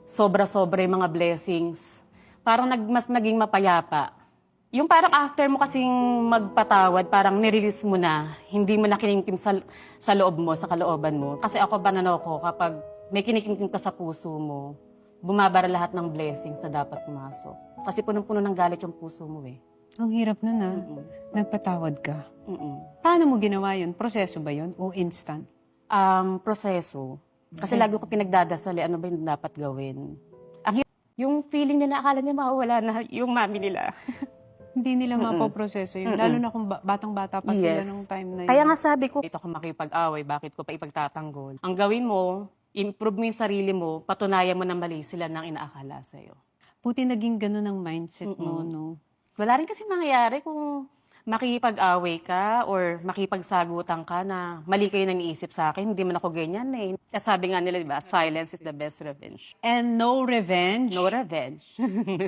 sobra-sobra yung mga blessings. Parang mas naging mapayapa. Yung parang after mo kasing magpatawad, parang nirelease mo na, hindi mo na kinimkim sa loob mo, sa kalooban mo. Kasi ako, bananaw ko, kapag may kinikimkim ka sa puso mo, bumabara lahat ng blessings na dapat pumasok. Kasi punong-puno ng galit yung puso mo eh. Ang hirap nun Nagpatawad ka. Mm-mm. Paano mo ginawa yun? Proseso ba yun? O instant? Proseso. Kasi lagi ko pinagdadasal, ano ba yung dapat gawin? Yung feeling na akala niya mawawala na yung mami nila. Hindi nila mapoproseso yun. Lalo na kung batang-bata pa sila Yes. nung time na yun. Kaya nga sabi ko, ito ako makipag-away, bakit ko pa ipagtatanggol? Ang gawin mo, improve mo yung sarili mo, patunayan mo na mali sila nang inaakala sa'yo. Buti naging ganun ang mindset mo, no? Wala rin kasi mangyayari kung makipag-away ka or makipagsagutan ka na mali kayo nang iisip sa akin, hindi man ako ganyan eh. At sabi nga nila, di ba, silence is the best revenge. And no revenge No revenge.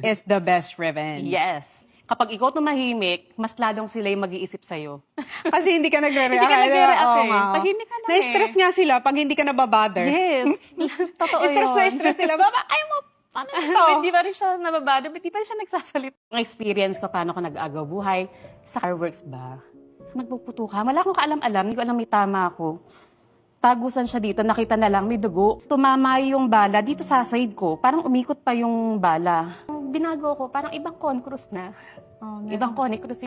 is the best revenge. Yes. Kapag ikaw tumahimik, mas lalong sila yung mag-iisip sa'yo. Kasi hindi ka nagre-react. Hindi ka nagre-react Oo eh. nga, oo. Tahimik ka lang Na-stress nga sila pag hindi ka nababother. Yes. Totoo Stress yun. na stress sila. Baba, ayaw mo, paano ito? Hindi pa rin siya nababado, hindi pa rin siya nagsasalita. Ang experience ko, paano ko nag-agaw buhay, sa fireworks ba? Magpuputuka, wala akong kaalam-alam, hindi ko alam may tama ako. Tagusan siya dito, nakita na lang, may dugo. Tumama yung bala dito sa side ko, parang umikot pa yung bala. Binago ko, parang ibang concruz na. Oh, Ibang concruz